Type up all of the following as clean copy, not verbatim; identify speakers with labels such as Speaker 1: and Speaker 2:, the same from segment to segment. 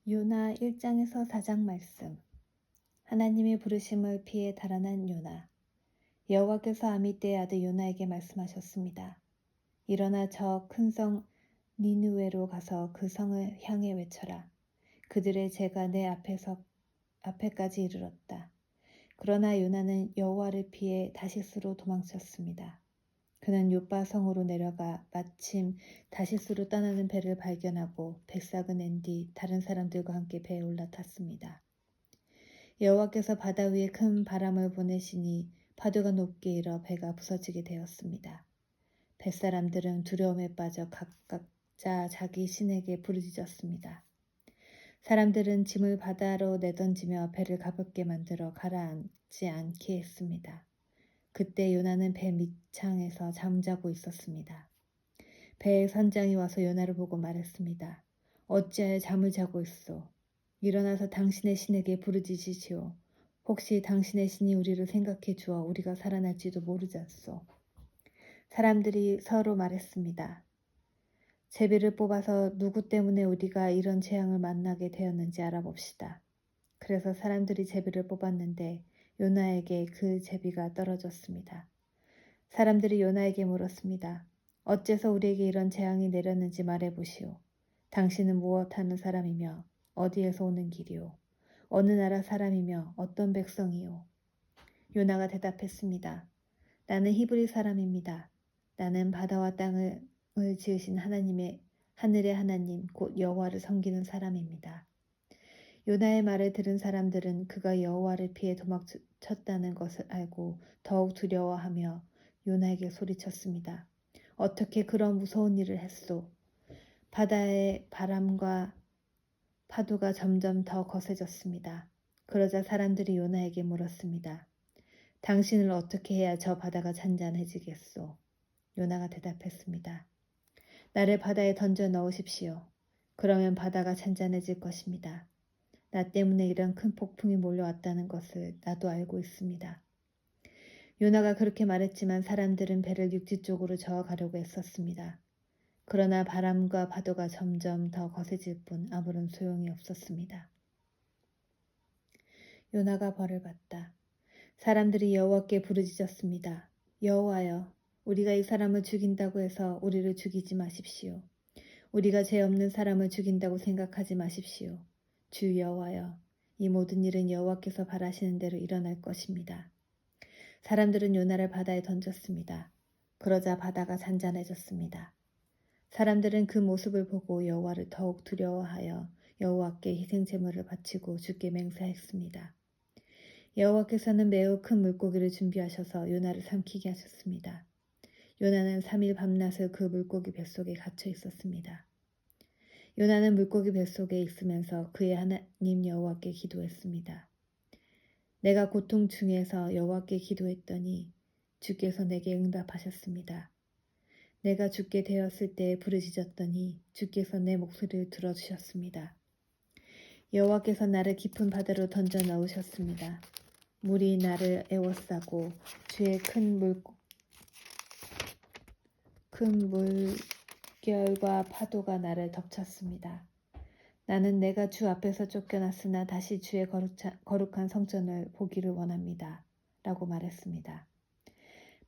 Speaker 1: 요나 1장에서 4장 말씀. 하나님의 부르심을 피해 달아난 요나. 여호와께서 아미떼의 아들 요나에게 말씀하셨습니다. 일어나 저 큰 성 니느웨로 가서 그 성을 향해 외쳐라. 그들의 죄가 내 앞에까지 이르렀다. 그러나 요나는 여호와를 피해 다시스로 도망쳤습니다. 그는 요빠 성으로 내려가 마침 다시스로 떠나는 배를 발견하고 백삭을 낸 뒤 다른 사람들과 함께 배에 올라탔습니다. 여호와께서 바다 위에 큰 바람을 보내시니 파도가 높게 일어 배가 부서지게 되었습니다. 뱃사람들은 두려움에 빠져 각자 자기 신에게 부르짖었습니다. 사람들은 짐을 바다로 내던지며 배를 가볍게 만들어 가라앉지 않게 했습니다. 그때 요나는 배 밑창에서 잠자고 있었습니다. 배의 선장이 와서 요나를 보고 말했습니다. 어찌하여 잠을 자고 있소? 일어나서 당신의 신에게 부르짖으시오. 혹시 당신의 신이 우리를 생각해 주어 우리가 살아날지도 모르잖소. 사람들이 서로 말했습니다. 제비를 뽑아서 누구 때문에 우리가 이런 재앙을 만나게 되었는지 알아봅시다. 그래서 사람들이 제비를 뽑았는데 요나에게 그 제비가 떨어졌습니다. 사람들이 요나에게 물었습니다. 어째서 우리에게 이런 재앙이 내렸는지 말해보시오. 당신은 무엇하는 사람이며 어디에서 오는 길이오? 어느 나라 사람이며 어떤 백성이오? 요나가 대답했습니다. 나는 히브리 사람입니다. 나는 바다와 땅을 지으신 하늘의 하나님 곧 여호와를 섬기는 사람입니다. 요나의 말을 들은 사람들은 그가 여호와를 피해 도망쳤다는 것을 알고 더욱 두려워하며 요나에게 소리쳤습니다. 어떻게 그런 무서운 일을 했소? 바다의 바람과 파도가 점점 더 거세졌습니다. 그러자 사람들이 요나에게 물었습니다. 당신을 어떻게 해야 저 바다가 잔잔해지겠소? 요나가 대답했습니다. 나를 바다에 던져 넣으십시오. 그러면 바다가 잔잔해질 것입니다. 나 때문에 이런 큰 폭풍이 몰려왔다는 것을 나도 알고 있습니다. 요나가 그렇게 말했지만 사람들은 배를 육지 쪽으로 저어가려고 애썼습니다. 그러나 바람과 파도가 점점 더 거세질 뿐 아무런 소용이 없었습니다. 요나가 벌을 받다. 사람들이 여호와께 부르짖었습니다. 여호와여, 우리가 이 사람을 죽인다고 해서 우리를 죽이지 마십시오. 우리가 죄 없는 사람을 죽인다고 생각하지 마십시오. 주 여호와여, 이 모든 일은 여호와께서 바라시는 대로 일어날 것입니다. 사람들은 요나를 바다에 던졌습니다. 그러자 바다가 잔잔해졌습니다. 사람들은 그 모습을 보고 여호와를 더욱 두려워하여 여호와께 희생 제물을 바치고 주께 맹세했습니다. 여호와께서는 매우 큰 물고기를 준비하셔서 요나를 삼키게 하셨습니다. 요나는 3일 밤낮을 그 물고기 뱃속에 갇혀 있었습니다. 요나는 물고기 뱃속에 있으면서 그의 하나님 여호와께 기도했습니다. 내가 고통 중에서 여호와께 기도했더니 주께서 내게 응답하셨습니다. 내가 죽게 되었을 때 부르짖었더니 주께서 내 목소리를 들어주셨습니다. 여호와께서 나를 깊은 바다로 던져 넣으셨습니다. 물이 나를 에워싸고 주의 큰 물결과 파도가 나를 덮쳤습니다. 나는 내가 주 앞에서 쫓겨났으나 다시 주의 거룩한 성전을 보기를 원합니다. 라고 말했습니다.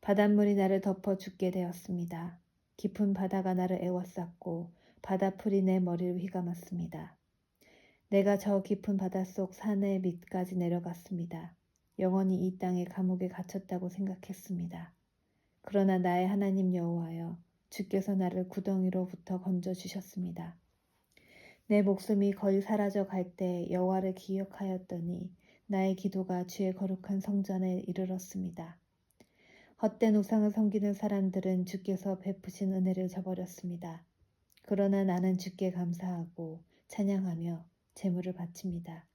Speaker 1: 바닷물이 나를 덮어 죽게 되었습니다. 깊은 바다가 나를 에워쌌고 바다풀이 내 머리를 휘감았습니다. 내가 저 깊은 바닷속 산의 밑까지 내려갔습니다. 영원히 이 땅의 감옥에 갇혔다고 생각했습니다. 그러나 나의 하나님 여호와여, 주께서 나를 구덩이로부터 건져주셨습니다. 내 목숨이 거의 사라져 갈 때 여호와를 기억하였더니 나의 기도가 주의 거룩한 성전에 이르렀습니다. 헛된 우상을 섬기는 사람들은 주께서 베푸신 은혜를 저버렸습니다. 그러나 나는 주께 감사하고 찬양하며 제물을 바칩니다.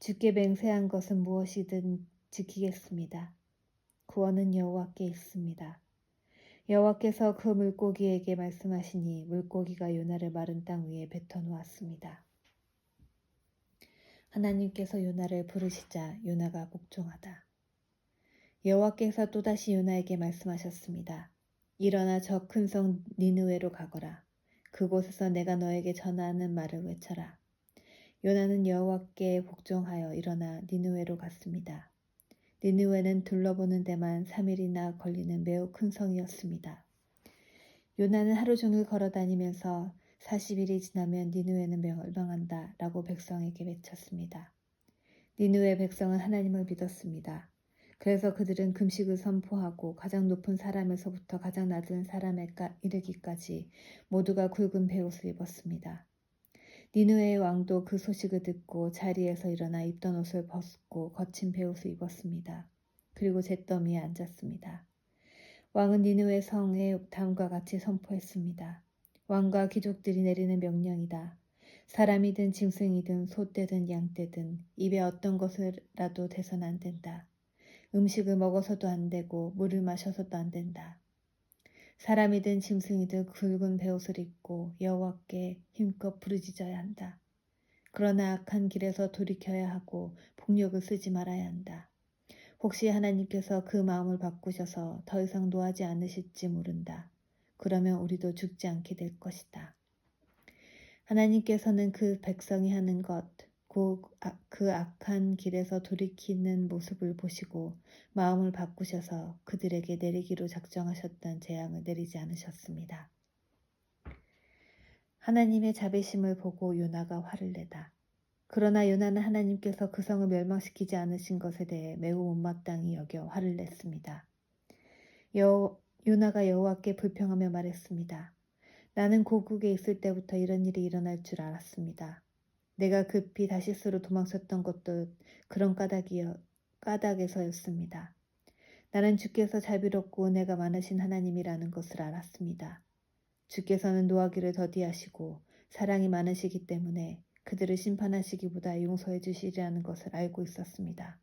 Speaker 1: 주께 맹세한 것은 무엇이든 지키겠습니다. 구원은 여호와께 있습니다. 여호와께서 그 물고기에게 말씀하시니 물고기가 요나를 마른 땅 위에 뱉어 놓았습니다. 하나님께서 요나를 부르시자 요나가 복종하다. 여호와께서 또다시 요나에게 말씀하셨습니다. 일어나 저 큰 성 니느웨로 가거라. 그곳에서 내가 너에게 전하는 말을 외쳐라. 요나는 여호와께 복종하여 일어나 니느웨로 갔습니다. 니느웨는 둘러보는 데만 3일이나 걸리는 매우 큰 성이었습니다. 요나는 하루 종일 걸어다니면서 40일이 지나면 니느웨는 멸망한다 라고 백성에게 외쳤습니다. 니느웨 백성은 하나님을 믿었습니다. 그래서 그들은 금식을 선포하고 가장 높은 사람에서부터 가장 낮은 사람에 이르기까지 모두가 굵은 베옷을 입었습니다. 니느웨의 왕도 그 소식을 듣고 자리에서 일어나 입던 옷을 벗고 거친 베옷을 입었습니다. 그리고 잿더미에 앉았습니다. 왕은 니느웨 성에 다음과 같이 선포했습니다. 왕과 귀족들이 내리는 명령이다. 사람이든 짐승이든 소떼든 양떼든 입에 어떤 것이라도 대서는 안 된다. 음식을 먹어서도 안 되고 물을 마셔서도 안 된다. 사람이든 짐승이든 굵은 베옷을 입고 여호와께 힘껏 부르짖어야 한다. 그러나 악한 길에서 돌이켜야 하고 폭력을 쓰지 말아야 한다. 혹시 하나님께서 그 마음을 바꾸셔서 더 이상 노하지 않으실지 모른다. 그러면 우리도 죽지 않게 될 것이다. 하나님께서는 그 백성이 하는 것, 그 악한 길에서 돌이키는 모습을 보시고 마음을 바꾸셔서 그들에게 내리기로 작정하셨던 재앙을 내리지 않으셨습니다. 하나님의 자비심을 보고 요나가 화를 내다. 그러나 요나는 하나님께서 그 성을 멸망시키지 않으신 것에 대해 매우 못마땅히 여겨 화를 냈습니다. 요나가 여호와께 불평하며 말했습니다. 나는 고국에 있을 때부터 이런 일이 일어날 줄 알았습니다. 내가 급히 다시스로 도망쳤던 것도 그런 까닭에서였습니다. 나는 주께서 자비롭고 은혜가 많으신 하나님이라는 것을 알았습니다. 주께서는 노하기를 더디하시고 사랑이 많으시기 때문에 그들을 심판하시기보다 용서해 주시리라는 것을 알고 있었습니다.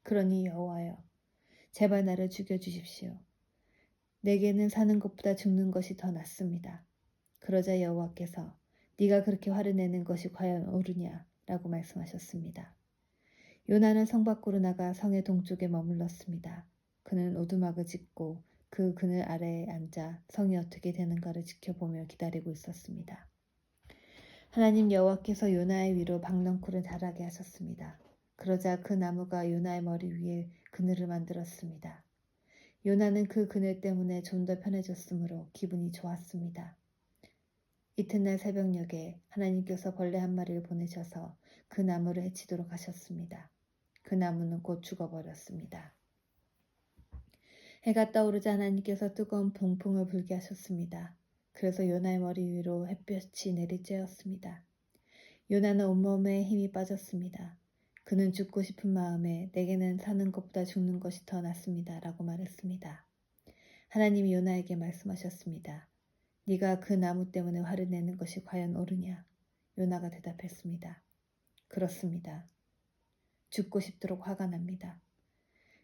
Speaker 1: 그러니 여호와여, 제발 나를 죽여주십시오. 내게는 사는 것보다 죽는 것이 더 낫습니다. 그러자 여호와께서 네가 그렇게 화를 내는 것이 과연 옳으냐 라고 말씀하셨습니다. 요나는 성 밖으로 나가 성의 동쪽에 머물렀습니다. 그는 오두막을 짓고 그 그늘 아래에 앉아 성이 어떻게 되는가를 지켜보며 기다리고 있었습니다. 하나님 여호와께서 요나의 위로 박넝쿨을 자라게 하셨습니다. 그러자 그 나무가 요나의 머리 위에 그늘을 만들었습니다. 요나는 그 그늘 때문에 좀 더 편해졌으므로 기분이 좋았습니다. 이튿날 새벽녘에 하나님께서 벌레 한 마리를 보내셔서 그 나무를 해치도록 하셨습니다. 그 나무는 곧 죽어버렸습니다. 해가 떠오르자 하나님께서 뜨거운 동풍을 불게 하셨습니다. 그래서 요나의 머리 위로 햇볕이 내리쬐었습니다. 요나는 온몸에 힘이 빠졌습니다. 그는 죽고 싶은 마음에 내게는 사는 것보다 죽는 것이 더 낫습니다. 라고 말했습니다. 하나님이 요나에게 말씀하셨습니다. 네가 그 나무 때문에 화를 내는 것이 과연 옳으냐? 요나가 대답했습니다. 그렇습니다. 죽고 싶도록 화가 납니다.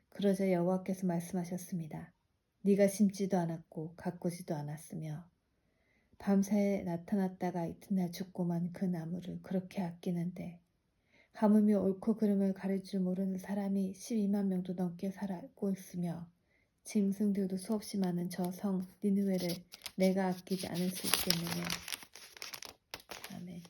Speaker 1: 그러자 여호와께서 말씀하셨습니다. 네가 심지도 않았고 가꾸지도 않았으며 밤새 나타났다가 이튿날 죽고만 그 나무를 그렇게 아끼는데 하물며 옳고 그름을 가릴 줄 모르는 사람이 12만 명도 넘게 살고 있으며 짐승들도 수없이 많은 저 성 니느웨를 내가 아끼지 않을 수 있겠느냐. 아멘.